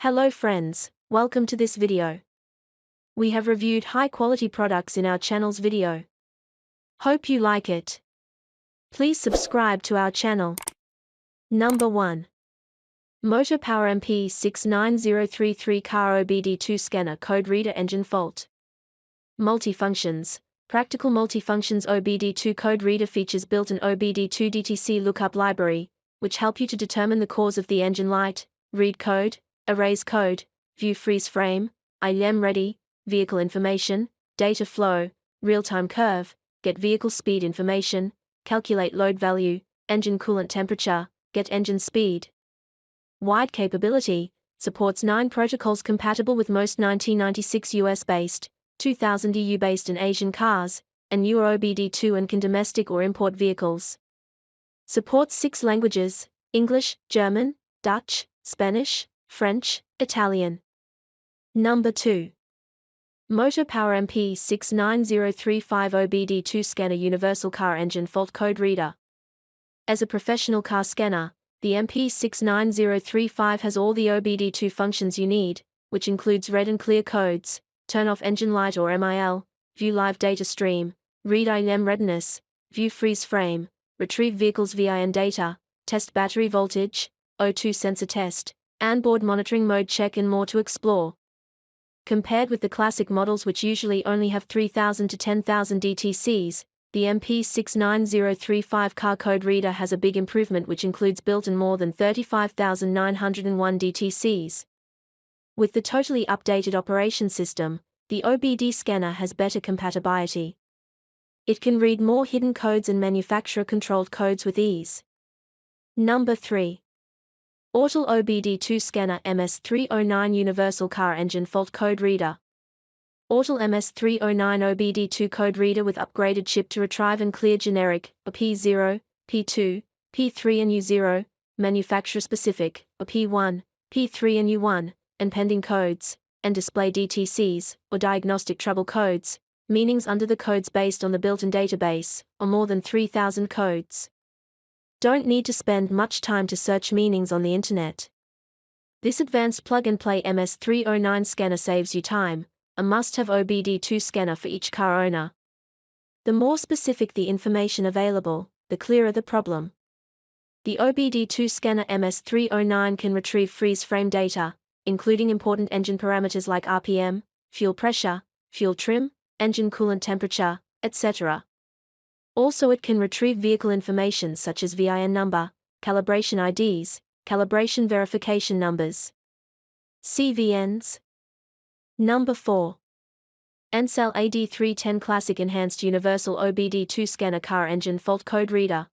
Hello friends, welcome to this video. We have reviewed high-quality products in our channel's video. Hope you like it. Please subscribe to our channel. Number 1. MOTOPOWER MP69033 Car OBD2 Scanner Code Reader Engine Fault. Multifunctions. Practical multifunctions OBD2 code reader features built-in OBD2 DTC lookup library, which help you to determine the cause of the engine light, read code, erase code, view freeze frame, ILM ready, vehicle information, data flow, real-time curve, get vehicle speed information, calculate load value, engine coolant temperature, get engine speed. Wide capability, supports 9 protocols compatible with most 1996 US-based, 2000 EU-based and Asian cars, and Euro OBD2 and can domestic or import vehicles. Supports 6 languages, English, German, Dutch, Spanish, French, Italian. Number 2. MOTOPOWER MP69035 OBD2 Scanner Universal Car Engine Fault Code Reader. As a professional car scanner, the MP69035 has all the OBD2 functions you need, which includes read and clear codes, turn off engine light or MIL, view live data stream, read ILM readiness, view freeze frame, retrieve vehicle's VIN data, test battery voltage, O2 sensor test, onboard monitoring mode check and more to explore. Compared with the classic models which usually only have 3,000 to 10,000 DTCs, the MP69035 car code reader has a big improvement which includes built-in more than 35,901 DTCs. With the totally updated operation system, the OBD scanner has better compatibility. It can read more hidden codes and manufacturer-controlled codes with ease. Number 3. Autel OBD2 Scanner MS309 Universal Car Engine Fault Code Reader. Autel MS309 OBD2 code reader with upgraded chip to retrieve and clear generic, P0, P2, P3 and U0, manufacturer-specific, P1, P3 and U1, and pending codes, and display DTCs, or diagnostic trouble codes, meanings under the codes based on the built-in database, or more than 3,000 codes. Don't need to spend much time to search meanings on the internet. This advanced plug-and-play MS309 scanner saves you time, a must-have OBD2 scanner for each car owner. The more specific the information available, the clearer the problem. The OBD2 scanner MS309 can retrieve freeze frame data, including important engine parameters like RPM, fuel pressure, fuel trim, engine coolant temperature, etc. Also it can retrieve vehicle information such as VIN number, calibration IDs, calibration verification numbers. CVNs. Number 4. ANCEL AD310 Classic Enhanced Universal OBD2 Scanner Car Engine Fault Code Reader.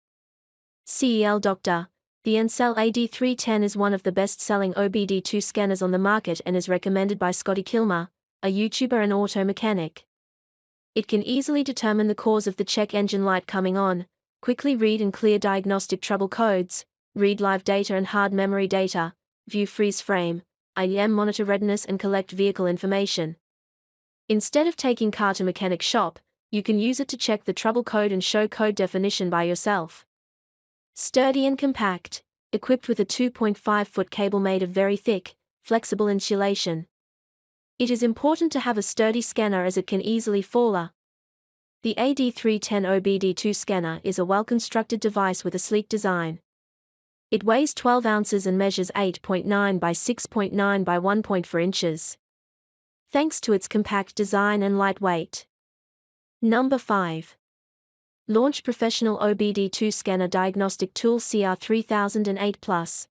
CEL Doctor. The ANCEL AD310 is one of the best-selling OBD2 scanners on the market and is recommended by Scotty Kilmer, a YouTuber and auto mechanic. It can easily determine the cause of the check engine light coming on, quickly read and clear diagnostic trouble codes, read live data and hard memory data, view freeze frame, ILM monitor readiness and collect vehicle information. Instead of taking car to mechanic shop, you can use it to check the trouble code and show code definition by yourself. Sturdy and compact, equipped with a 2.5-foot cable made of very thick, flexible insulation. It is important to have a sturdy scanner as it can easily fall. The AD310 OBD2 scanner is a well-constructed device with a sleek design. It weighs 12 ounces and measures 8.9 by 6.9 by 1.4 inches. Thanks to its compact design and lightweight. Number 5. Launch Professional OBD2 Scanner Diagnostic Tool CR3008 Plus.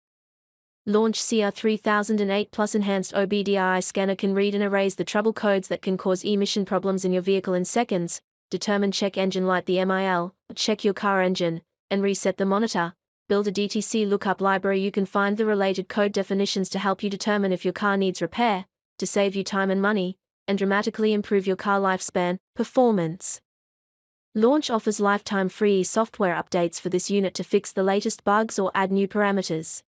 Launch CR3008 Plus Enhanced OBDI Scanner can read and erase the trouble codes that can cause emission problems in your vehicle in seconds, determine check engine light the MIL, check your car engine, and reset the monitor. Build a DTC lookup library. You can find the related code definitions to help you determine if your car needs repair, to save you time and money, and dramatically improve your car lifespan, performance. Launch offers lifetime free software updates for this unit to fix the latest bugs or add new parameters.